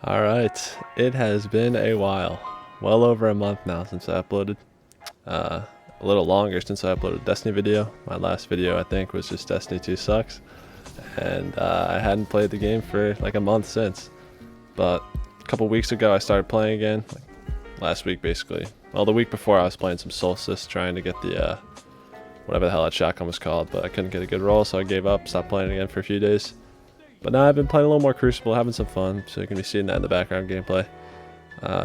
Alright, it has been a while. Well over a month now since I uploaded. A little longer since I uploaded a Destiny video. My last video, I think, was just Destiny 2 sucks. And I hadn't played the game for like a month since. But a couple weeks ago I started playing again. Like last week basically. Well, the week before I was playing some Solstice, trying to get the whatever the hell that shotgun was called. But I couldn't get a good roll, so I gave up, stopped playing again for a few days. But now I've been playing a little more Crucible, having some fun, so you can be seeing that in the background gameplay.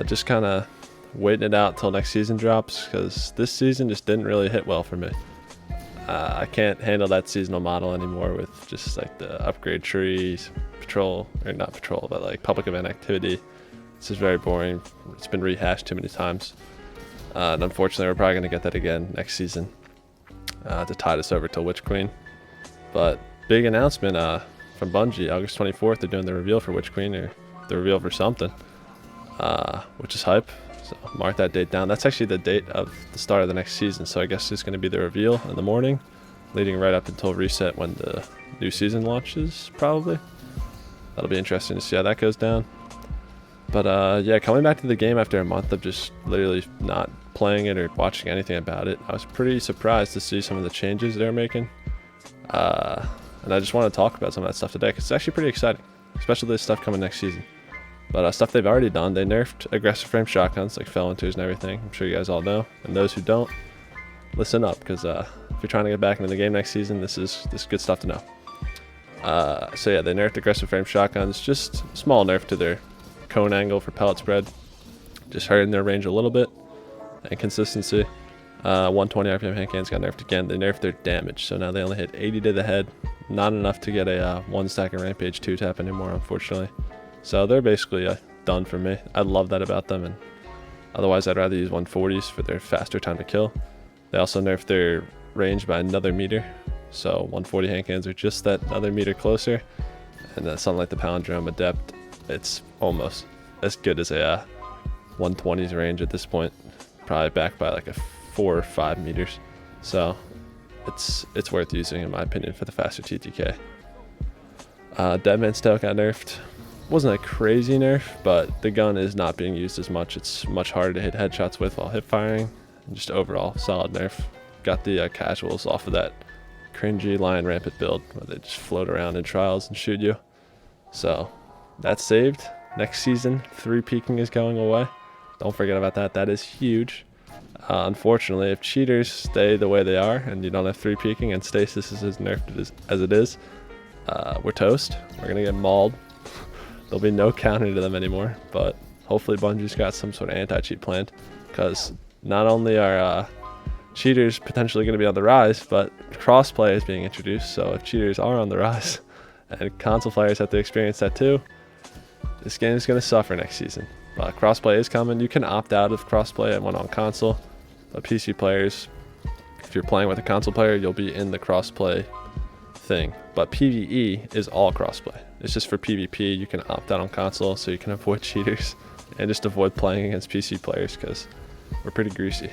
Just kind of waiting it out till next season drops, because this season just didn't really hit well for me. I can't handle that seasonal model anymore with just like the upgrade trees, patrol, or not patrol, but like public event activity. This is very boring. It's been rehashed too many times. And unfortunately, we're probably going to get that again next season to tide us over till Witch Queen. But big announcement from Bungie, August 24th, they're doing the reveal for Witch Queen, or the reveal for something, which is hype. So mark that date down. That's actually the date of the start of the next season, so I guess it's going to be the reveal in the morning, leading right up until reset when the new season launches, probably. That'll be interesting to see how that goes down. But yeah, coming back to the game after a month of just literally not playing it or watching anything about it, I was pretty surprised to see some of the changes they're making. And I just want to talk about some of that stuff today, because it's actually pretty exciting, especially this stuff coming next season. But stuff they've already done, they nerfed aggressive frame shotguns like Felon-2s and everything. I'm sure you guys all know. And those who don't, listen up, because if you're trying to get back into the game next season, this is good stuff to know. So yeah, they nerfed aggressive frame shotguns, just small nerf to their cone angle for pellet spread, just hurting their range a little bit, and consistency. 120 RPM hand cannons got nerfed again. They nerfed their damage, so now they only hit 80 to the head. Not enough to get a 1-stack and Rampage 2-tap anymore, unfortunately. So they're basically done for me. I love that about them, and otherwise I'd rather use 140s for their faster time to kill. They also nerfed their range by another meter, so 140 hand cannons are just that other meter closer. And something like the Palindrome Adept, it's almost as good as a 120s range at this point, probably backed by like a 4 or 5 meters. So it's worth using in my opinion for the faster TTK. Deadman's Tail got nerfed. Wasn't a crazy nerf, but the gun is not being used as much. It's much harder to hit headshots with while hip firing, and just overall solid nerf. Got the casuals off of that cringy Lion Rampant build where they just float around in trials and shoot you. So that's saved. Next season, 3 peeking is going away. Don't forget about that. That is huge. Unfortunately, if cheaters stay the way they are and you don't have 3 peeking and stasis is as nerfed as it is, we're toast. We're going to get mauled. There'll be no counter to them anymore, but hopefully Bungie's got some sort of anti-cheat planned, because not only are cheaters potentially going to be on the rise, but crossplay is being introduced. So if cheaters are on the rise and console players have to experience that too, this game is going to suffer next season. But crossplay is coming. You can opt out of crossplay and one on console, but PC players, if you're playing with a console player, you'll be in the crossplay thing. But PvE is all crossplay. It's just for PvP. You can opt out on console so you can avoid cheaters and just avoid playing against PC players, because we're pretty greasy.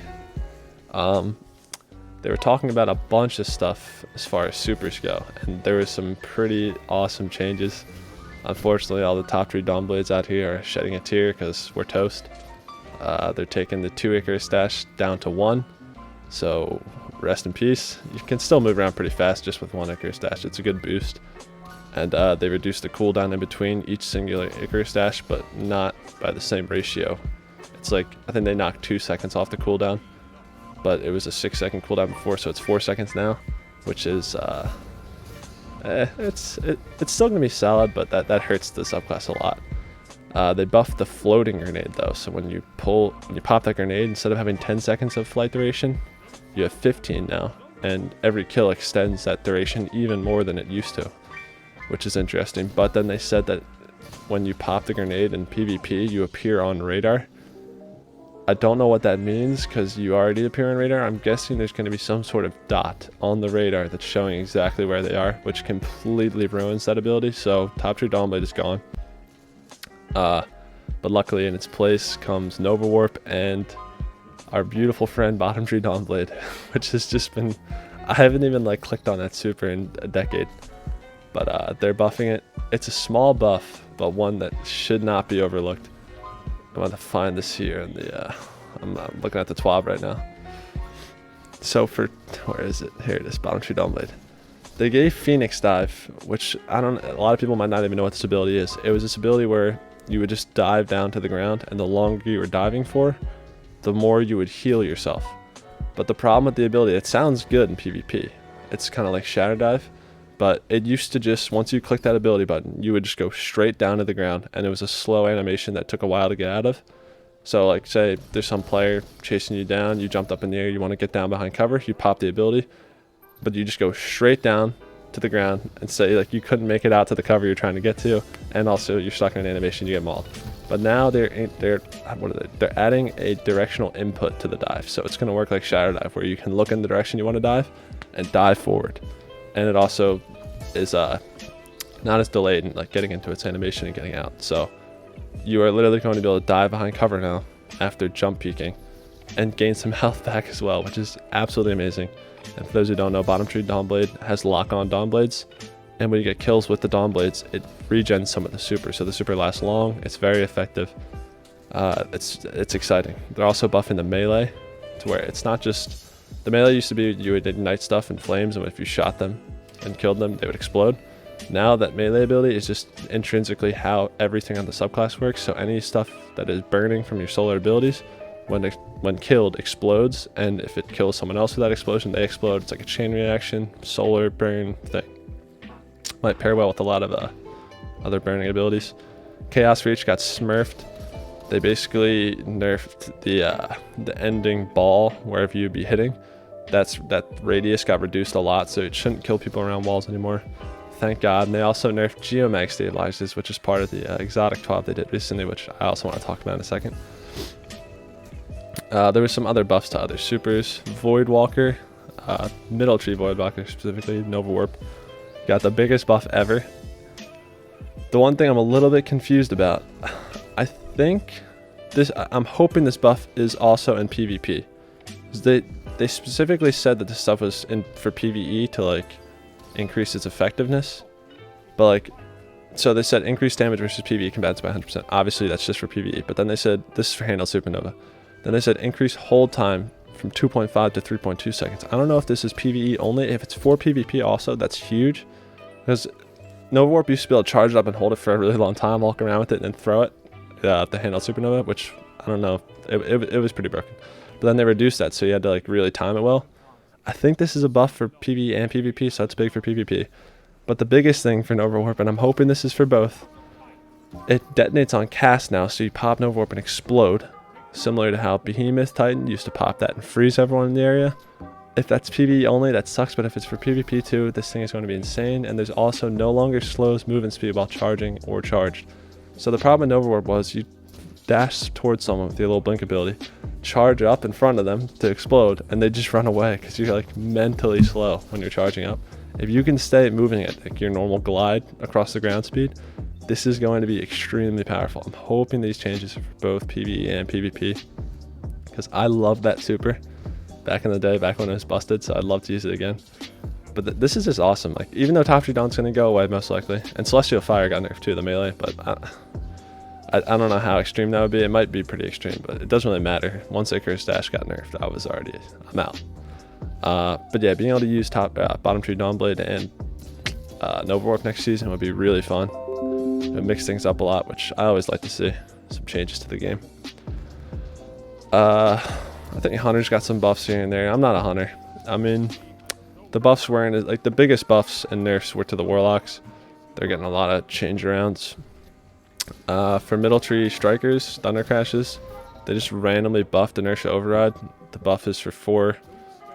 They were talking about a bunch of stuff as far as supers go, and there were some pretty awesome changes. Unfortunately, all the top 3 Dawnblades out here are shedding a tear because we're toast. They're taking the 2 Icarus Dash down to 1, so rest in peace. You can still move around pretty fast just with 1 Icarus Dash. It's a good boost. And they reduced the cooldown in between each singular Icarus Dash, but not by the same ratio. It's like, I think they knocked 2 seconds off the cooldown, but it was a 6-second cooldown before, so it's 4 seconds now, which is it's still gonna be solid, but that hurts the subclass a lot. They buffed the floating grenade though, so when you pop that grenade, instead of having 10 seconds of flight duration, you have 15 now, and every kill extends that duration even more than it used to, which is interesting. But then they said that when you pop the grenade in PvP, you appear on radar. I don't know what that means, because you already appear on radar. I'm guessing there's going to be some sort of dot on the radar that's showing exactly where they are, which completely ruins that ability. So top 3 Dawnblade is gone. But luckily in its place comes Nova Warp and our beautiful friend bottom 3 Dawnblade, which has just been, I haven't even like clicked on that super in a decade. but they're buffing it. It's a small buff, but one that should not be overlooked. I'm going to find this here in the, I'm looking at the TWAB right now. So where is it? Here it is, Bottom Tree Dawnblade. They gave Phoenix Dive, which a lot of people might not even know what this ability is. It was this ability where you would just dive down to the ground, and the longer you were diving for, the more you would heal yourself. But the problem with the ability, it sounds good in PvP. It's kind of like Shadow Dive, but it used to just, once you click that ability button, you would just go straight down to the ground, and it was a slow animation that took a while to get out of. So like say there's some player chasing you down, you jumped up in the air, you want to get down behind cover, you pop the ability, but you just go straight down to the ground and say like you couldn't make it out to the cover you're trying to get to, and also you're stuck in an animation, you get mauled. But now they're adding a directional input to the dive, so it's going to work like Shadow Dive, where you can look in the direction you want to dive and dive forward, and it also is not as delayed in like getting into its animation and getting out. So you are literally going to be able to dive behind cover now after jump peeking and gain some health back as well, which is absolutely amazing. And for those who don't know, Bottom Tree Dawnblade has lock-on Dawnblades, and when you get kills with the Dawnblades, it regens some of the super, so the super lasts long. It's very effective. It's exciting. They're also buffing the melee to where it's not just, the melee used to be you would ignite stuff in flames, and if you shot them and killed them, they would explode. Now that melee ability is just intrinsically how everything on the subclass works, so any stuff that is burning from your solar abilities, when killed, explodes, and if it kills someone else with that explosion, they explode. It's like a chain reaction, solar burn thing. Might pair well with a lot of other burning abilities. Chaos Reach got smurfed. They basically nerfed the ending ball wherever you'd be hitting. That radius got reduced a lot, so it shouldn't kill people around walls anymore. Thank God. And they also nerfed Geomag stabilizers, which is part of the exotic TWAB they did recently, which I also want to talk about in a second. There were some other buffs to other supers. Voidwalker, Middle Tree Voidwalker specifically, Nova Warp, got the biggest buff ever. The one thing I'm a little bit confused about, I'm hoping this buff is also in PvP. They specifically said that this stuff was for PvE to like increase its effectiveness, but like, so they said increased damage versus PvE combats by 100%. Obviously that's just for PvE, but then they said this is for handheld supernova. Then they said increase hold time from 2.5 to 3.2 seconds. I don't know if this is PvE only. If it's for PvP also, that's huge, because Nova Warp used to be able to charge it up and hold it for a really long time, walk around with it, and then throw it. The handheld supernova, which I don't know, it was pretty broken. But then they reduced that, so you had to like really time it well. I think this is a buff for PvE and PvP, so it's big for PvP. But the biggest thing for Nova Warp, and I'm hoping this is for both, it detonates on cast now, so you pop Nova Warp and explode, similar to how Behemoth Titan used to pop that and freeze everyone in the area. If that's PvE only, that sucks, but if it's for PvP too, this thing is going to be insane. And there's also no longer slows movement speed while charging or charged. So the problem with Nova Warp was you dash towards someone with your little blink ability, charge up in front of them to explode, and they just run away because you're like mentally slow when you're charging up. If you can stay moving at like your normal glide across the ground speed, this is going to be extremely powerful. I'm hoping these changes are for both PvE and PvP, because I love that super back in the day, back when it was busted, so I'd love to use it again. But this is just awesome. Like, even though Top Tree Dawn's going to go away most likely, and Celestial Fire got nerfed too, the melee, but I don't know how extreme that would be. It might be pretty extreme, but it doesn't really matter. Once Icarus Dash got nerfed, I'm out. But yeah, being able to use Bottom Tree Dawnblade and Nova Warp next season would be really fun. It would mix things up a lot, which I always like to see. Some changes to the game. I think Hunter's got some buffs here and there. I'm not a Hunter. I mean, the buffs weren't, like, the biggest buffs and nerfs were to the Warlocks. They're getting a lot of change arounds. For Middle Tree Strikers, Thunder Crashes, they just randomly buffed Inertia Override. The buff is for 4,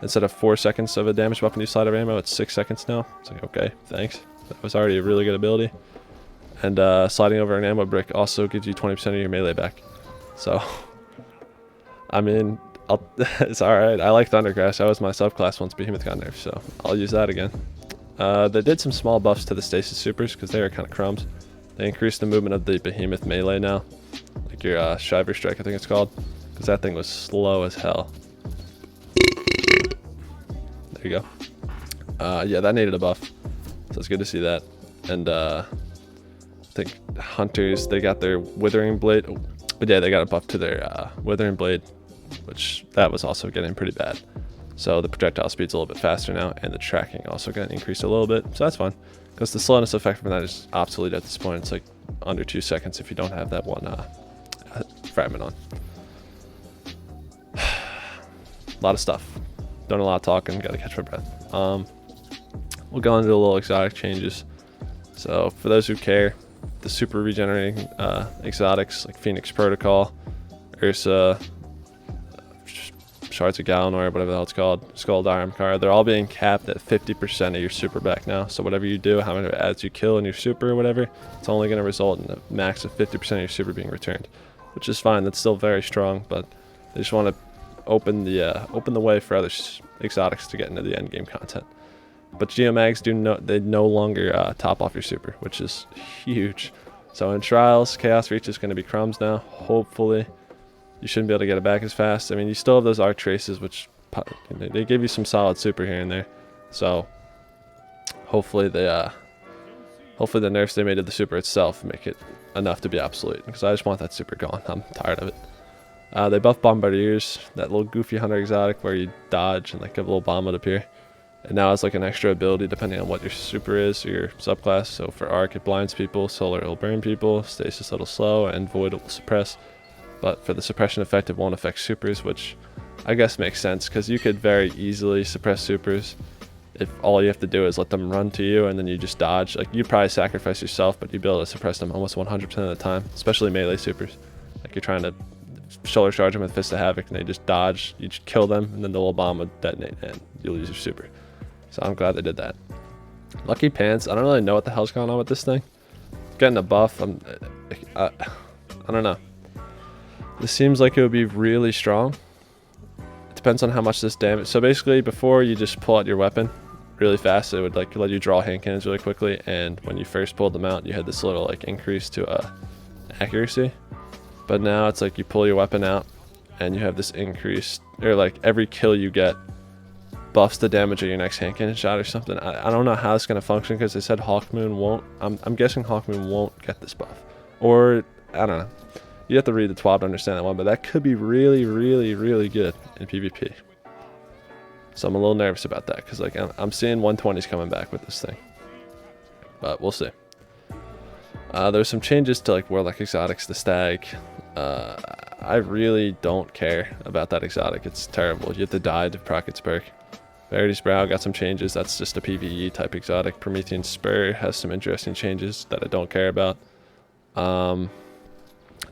instead of 4 seconds of a damage buff when you slide of ammo, it's 6 seconds now. It's like, okay, thanks. That was already a really good ability. And sliding over an ammo brick also gives you 20% of your melee back. So, I mean, it's alright. I like Thunder Crash. That was my subclass once Behemoth got nerfed, so I'll use that again. They did some small buffs to the Stasis Supers because they were kind of crumbs. They increased the movement of the Behemoth melee now. Like your Shiver Strike, I think it's called. Because that thing was slow as hell. There you go. Yeah, that needed a buff. So it's good to see that. and I think hunters, they got their withering blade. But yeah, they got a buff to their withering blade, which that was also getting pretty bad. So the projectile speed's a little bit faster now, and the tracking also got increased a little bit. So that's fun, because the slowness effect from that is obsolete at this point. It's like under 2 seconds if you don't have that one fragment on. A lot of stuff. Done a lot of talking. Got to catch my breath. We'll go into the little exotic changes. So for those who care, the super regenerating exotics like Phoenix Protocol, Ursa, Shards of Galanor, whatever the hell it's called, Skull Card, they're all being capped at 50% of your super back now. So whatever you do, how many ads you kill in your super or whatever, it's only going to result in a max of 50% of your super being returned, which is fine. That's still very strong, but they just want to open the way for other exotics to get into the end game content. But Geomags they no longer top off your super, which is huge. So in Trials, Chaos Reach is going to be crumbs now. Hopefully, you shouldn't be able to get it back as fast. I mean, you still have those Arc Traces, which they give you some solid super here and there. So hopefully the nerfs they made to the super itself make it enough to be obsolete, because I just want that super gone. I'm tired of it. They buffed Bombardiers, that little goofy hunter exotic where you dodge and like give a little bomb would appear. And now it's like an extra ability depending on what your super is or your subclass. So for Arc, it blinds people, Solar, it'll burn people, Stasis, it'll slow, and Void, it will suppress. But for the suppression effect, it won't affect supers, which I guess makes sense, because you could very easily suppress supers if all you have to do is let them run to you and then you just dodge. Like, you'd probably sacrifice yourself, but you'd be able to suppress them almost 100% of the time, especially melee supers. Like, you're trying to shoulder charge them with Fist of Havoc and they just dodge, you just kill them, and then the little bomb would detonate and you'll lose your super. So I'm glad they did that. Lucky Pants, I don't really know what the hell's going on with this thing. Getting a buff, I don't know. This seems like it would be really strong. It depends on how much this damage. So basically, before you just pull out your weapon really fast, it would like let you draw hand cannons really quickly, and when you first pulled them out, you had this little like increase to accuracy. But now it's like you pull your weapon out and you have this increase, or like every kill you get buffs the damage of your next hand cannon shot or something. I don't know how it's going to function, because they said Hawkmoon won't. I'm guessing Hawkmoon won't get this buff, or I don't know. You have to read the TWAB to understand that one, but that could be really, really, really good in PvP. So I'm a little nervous about that, because like I'm seeing 120s coming back with this thing, but we'll see. There's some changes to like Warlock exotics, the Stag. I really don't care about that exotic. It's terrible. You have to die to proc its perk. Verity's Brow got some changes. That's just a PvE type exotic. Promethean Spur has some interesting changes that I don't care about.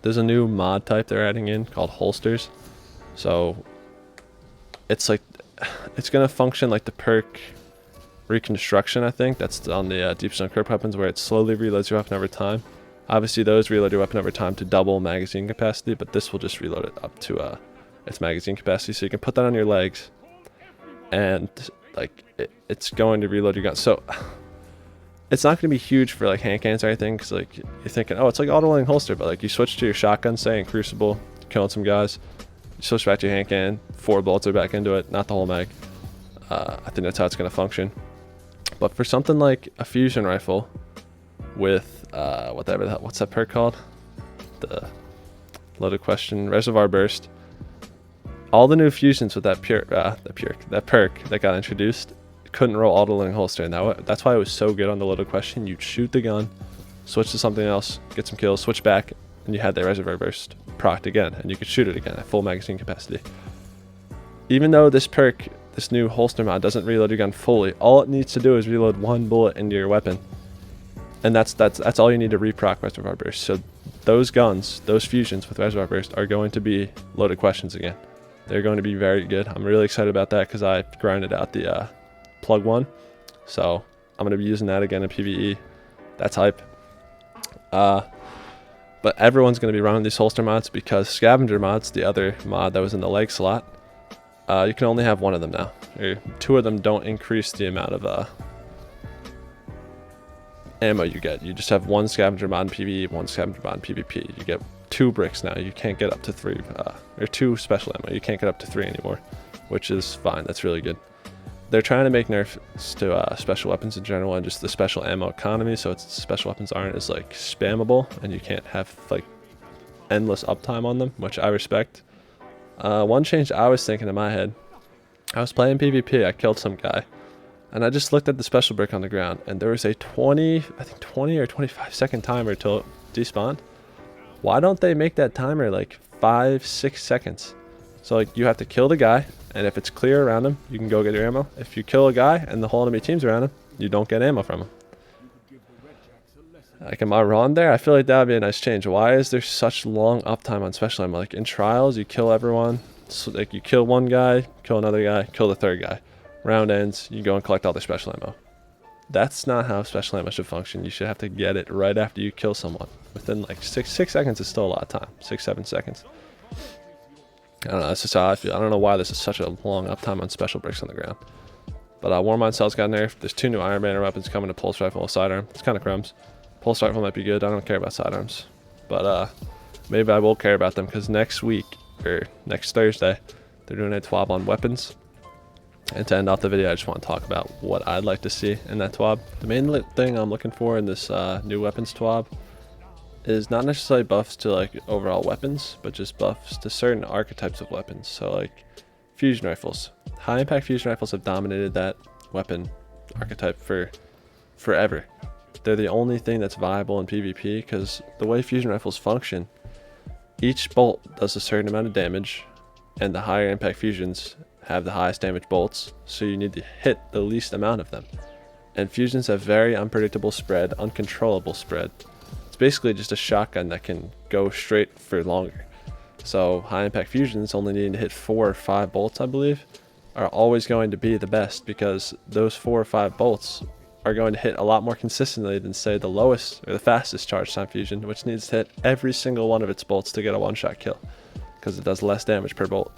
There's a new mod type they're adding in called holsters. So it's like, it's gonna function like the perk Reconstruction, I think. That's on the Deep Stone Crypt weapons, where it slowly reloads your weapon over time. Obviously those reload your weapon over time to double magazine capacity, but this will just reload it up to its magazine capacity. So you can put that on your legs, and like it's going to reload your gun. So it's not going to be huge for like hand cannons or anything, because like you're thinking, oh, it's like auto-loading holster, but like you switch to your shotgun, say in Crucible, killing some guys, you switch back to your hand cannon, 4 bullets are back into it, not the whole mag. I think that's how it's going to function. But for something like a fusion rifle with what's that perk called? The loaded question, Reservoir Burst. All the new fusions with that perk that got introduced couldn't roll auto-loading holster, and that's why it was so good on the loaded question. You'd shoot the gun, switch to something else, get some kills, switch back, and you had that Reservoir Burst procced again, and you could shoot it again at full magazine capacity. Even though this perk, this new holster mod, doesn't reload your gun fully, all it needs to do is reload 1 bullet into your weapon, and that's all you need to reproc Reservoir Burst. So those guns, those fusions with Reservoir Burst, are going to be loaded questions again. They're going to be very good. I'm really excited about that, because I grinded out the plug one, so I'm going to be using that again in PvE. That's hype. But everyone's going to be running these holster mods, because Scavenger mods, the other mod that was in the leg slot, you can only have 1 of them now. 2 of them don't increase the amount of ammo you get. You just have 1 Scavenger mod in PvE, 1 Scavenger mod in PvP. You get 2 bricks now. You can't get up to 3, or 2 special ammo. You can't get up to 3 anymore, which is fine. That's really good. they're trying to make nerfs to special weapons in general and just the special ammo economy, so it's special weapons aren't as like spammable and you can't have like endless uptime on them, which I respect. One change I was thinking in my head, I was playing PvP, I killed some guy, and I just looked at the special brick on the ground, and there was a 20 or 25 second timer till it despawned. Why don't they make that timer like 5-6 seconds? So like you have to kill the guy, and if it's clear around him, you can go get your ammo. If you kill a guy and the whole enemy team's around him, you don't get ammo from him. Like, am I wrong there? I feel like that would be a nice change. Why is there such long uptime on special ammo? Like in trials, you kill everyone. So like you kill one guy, kill another guy, kill the third guy. Round ends, you go and collect all their special ammo. That's not how special ammo should function. You should have to get it right after you kill someone. Within like 6 seconds is still a lot of time. 6-7 seconds. I don't know, that's just how I feel. I don't know why this is such a long uptime on special bricks on the ground. But Warmind Cells got nerfed. There's 2 new Iron Banner weapons coming to Pulse Rifle and Sidearm. It's kind of crumbs. Pulse Rifle might be good. I don't care about sidearms. But maybe I will care about them because next week, or next Thursday, they're doing a TWAB on weapons. And to end off the video, I just want to talk about what I'd like to see in that TWAB. The main thing I'm looking for in this new weapons TWAB is not necessarily buffs to like overall weapons, but just buffs to certain archetypes of weapons. So like fusion rifles. High impact fusion rifles have dominated that weapon archetype for forever. They're the only thing that's viable in PvP because the way fusion rifles function, each bolt does a certain amount of damage, and the higher impact fusions have the highest damage bolts, so you need to hit the least amount of them. And fusions have very unpredictable spread, uncontrollable spread. It's basically just a shotgun that can go straight for longer. So high impact fusions only needing to hit 4 or 5 bolts, I believe, are always going to be the best because those 4 or 5 bolts are going to hit a lot more consistently than say the lowest or the fastest charge time fusion, which needs to hit every single one of its bolts to get a one-shot kill because it does less damage per bolt.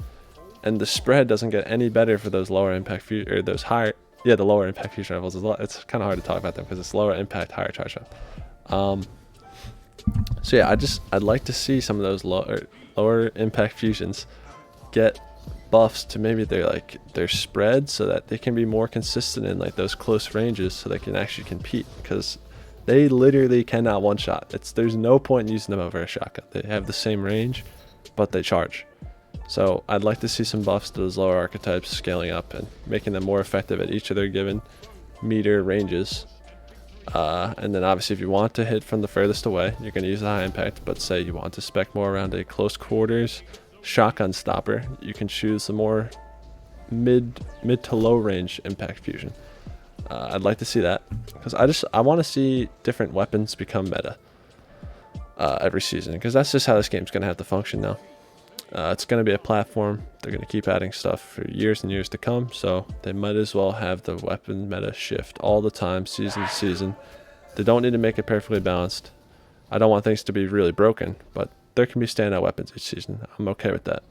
And the spread doesn't get any better for those lower impact or those higher, the lower impact fusion rifles. It's kind of hard to talk about them because it's lower impact, higher charge time. So yeah, I'd like to see some of those lower impact fusions get buffs to maybe their spread so that they can be more consistent in like those close ranges so they can actually compete, because they literally cannot one shot. There's no point in using them over a shotgun. They have the same range, but they charge. So I'd like to see some buffs to those lower archetypes scaling up and making them more effective at each of their given meter ranges. And then obviously if you want to hit from the furthest away, you're going to use the high impact, but say you want to spec more around a close quarters shotgun stopper, you can choose the more mid to low range impact fusion. I'd like to see that because I want to see different weapons become meta every season, because that's just how this game's going to have to function now. It's going to be a platform. They're going to keep adding stuff for years and years to come, so they might as well have the weapon meta shift all the time, season to season. They don't need to make it perfectly balanced. I don't want things to be really broken, but there can be standout weapons each season. I'm okay with that.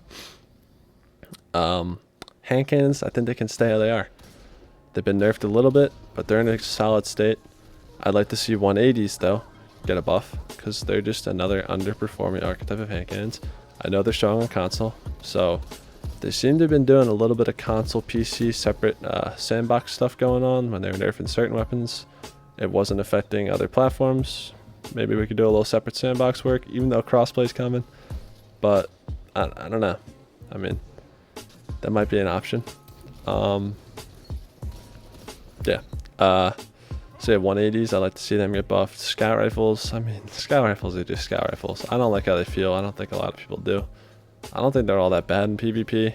Hand cannons, I think they can stay how they are. They've been nerfed a little bit, but they're in a solid state. I'd like to see 180s though get a buff, because they're just another underperforming archetype of hand cannons. I know they're strong on console, so they seem to have been doing a little bit of console PC separate sandbox stuff going on when they were nerfing certain weapons. It wasn't affecting other platforms. Maybe we could do a little separate sandbox work, even though crossplay is coming. But I don't know. I mean, that might be an option. Yeah. So yeah, 180s, I like to see them get buffed. Scout rifles, I mean, scout rifles are just scout rifles. I don't like how they feel. I don't think a lot of people do. I don't think they're all that bad in PvP. They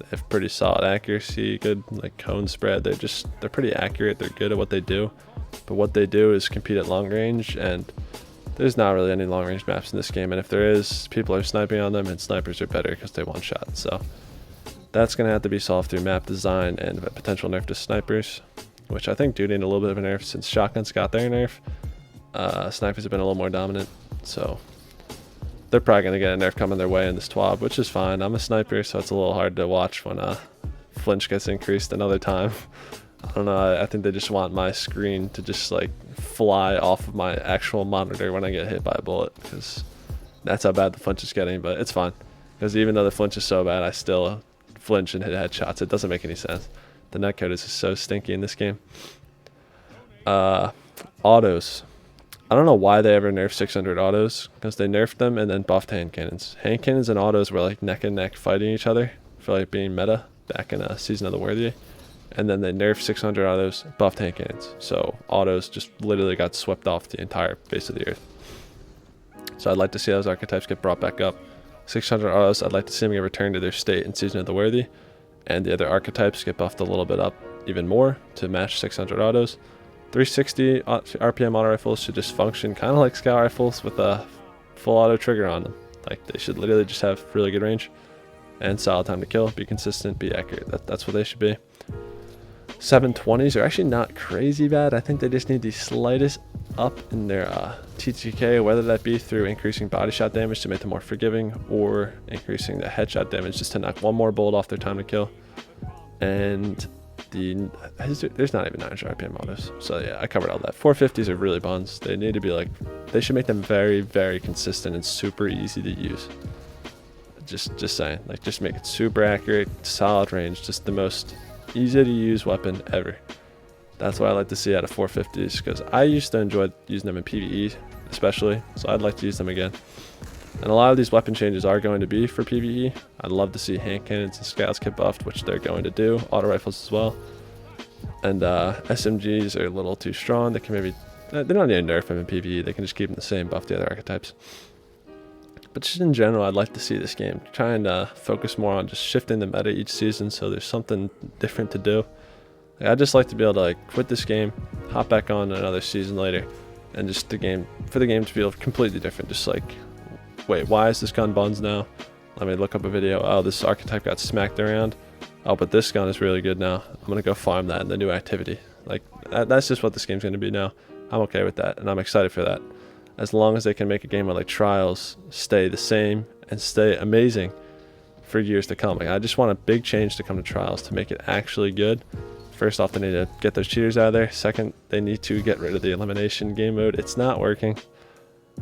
have pretty solid accuracy, good like cone spread. They're pretty accurate. They're good at what they do. But what they do is compete at long range, and there's not really any long range maps in this game. And if there is, people are sniping on them, and snipers are better because they one shot. So that's going to have to be solved through map design and a potential nerf to snipers, which I think do need a little bit of a nerf since shotguns got their nerf. Snipers have been a little more dominant, so they're probably going to get a nerf coming their way in this TWAB, which is fine. I'm a sniper, so it's a little hard to watch when flinch gets increased another time. I don't know, I think they just want my screen to just like fly off of my actual monitor when I get hit by a bullet, because that's how bad the flinch is getting. But it's fine, because even though the flinch is so bad, I still flinch and hit headshots. It doesn't make any sense. The netcode is just so stinky in this game. Autos. I don't know why they ever nerfed 600 autos, because they nerfed them and then buffed hand cannons. Hand cannons and autos were like neck and neck fighting each other for like being meta back in Season of the Worthy. And then they nerfed 600 autos, buffed hand cannons. So autos just literally got swept off the entire face of the earth. So I'd like to see those archetypes get brought back up. 600 autos, I'd like to see them get returned to their state in Season of the Worthy. And the other archetypes get buffed a little bit up even more to match 600 autos. 360 RPM auto rifles should just function kind of like scout rifles with a full auto trigger on them. Like, they should literally just have really good range and solid time to kill, be consistent, be accurate. That's what they should be. 720s are actually not crazy bad. I think they just need the slightest up in their TTK, whether that be through increasing body shot damage to make them more forgiving, or increasing the headshot damage just to knock one more bullet off their time to kill. And there's not even 900 RPM autos. So yeah, I covered all that. 450s are really buns. They need to be like, they should make them very, very consistent and super easy to use. Just saying, like, just make it super accurate, solid range, just the most easy to use weapon ever. That's what I like to see out of 450s, because I used to enjoy using them in PvE especially, so I'd like to use them again. And a lot of these weapon changes are going to be for PvE. I'd love to see hand cannons and scouts get buffed, which they're going to do. Auto rifles as well. And SMGs are a little too strong. They can maybe, they don't need to nerf them in PvE. They can just keep them the same, buff the other archetypes. But just in general, I'd like to see this game try and focus more on just shifting the meta each season, so there's something different to do. Like, I'd just like to be able to like quit this game, hop back on another season later, and just for the game to feel completely different. Just like, wait, why is this gun buns now? Let me look up a video. Oh, this archetype got smacked around. Oh, but this gun is really good now. I'm gonna go farm that in the new activity. Like, that's just what this game's gonna be now. I'm okay with that, and I'm excited for that. As long as they can make a game like Trials stay the same and stay amazing for years to come. Like, I just want a big change to come to Trials to make it actually good. First off, they need to get those cheaters out of there. Second, they need to get rid of the elimination game mode. It's not working.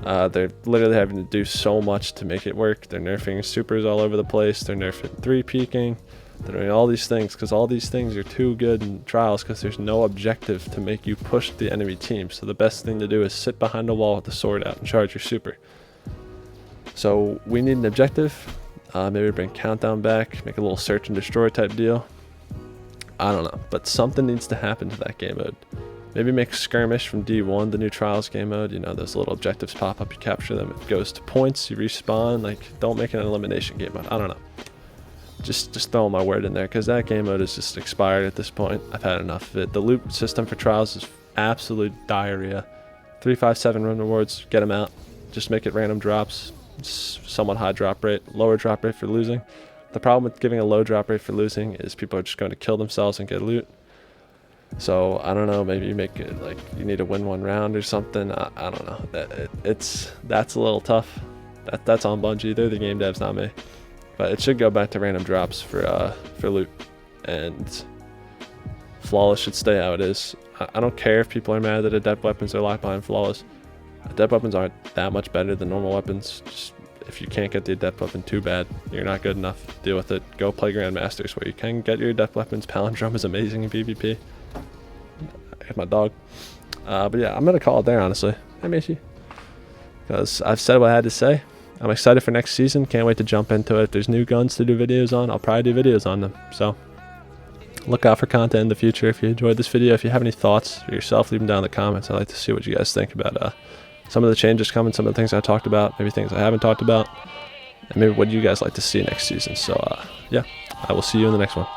They're literally having to do so much to make it work. They're nerfing supers all over the place. They're nerfing 3-peeking. They're doing all these things because all these things are too good in Trials, because there's no objective to make you push the enemy team. So the best thing to do is sit behind a wall with the sword out and charge your super. So we need an objective. Maybe bring Countdown back, make a little search and destroy type deal. I don't know, but something needs to happen to that game mode. Maybe make Skirmish from D1 the new Trials game mode. You know, those little objectives pop up, you capture them, it goes to points, you respawn. Like, don't make it an elimination game mode. I don't know. Just throwing my word in there, because that game mode is just expired at this point. I've had enough of it. The loot system for Trials is absolute diarrhea. 357 run rewards, get them out. Just make it random drops, somewhat high drop rate, lower drop rate for losing. The problem with giving a low drop rate for losing is people are just going to kill themselves and get loot. So I don't know, maybe you make it like you need to win one round or something. I don't know. That's a little tough. That's on Bungie. They're the game devs, not me. But it should go back to random drops for loot, and Flawless should stay how it is. I don't care if people are mad that adept weapons are locked behind Flawless. Adept weapons aren't that much better than normal weapons. Just, if you can't get the adept weapon, too bad. You're not good enough. Deal with it. Go play Grandmasters where you can get your adept weapons. Palindrome is amazing in PvP. I hit my dog. But yeah, I'm gonna call it there, honestly. I miss you, because I've said what I had to say. I'm excited for next season. Can't wait to jump into it. If there's new guns to do videos on, I'll probably do videos on them. So look out for content in the future. If you enjoyed this video, if you have any thoughts for yourself, leave them down in the comments. I'd like to see what you guys think about some of the changes coming, some of the things I talked about, maybe things I haven't talked about, and maybe what you guys like to see next season. So yeah, I will see you in the next one.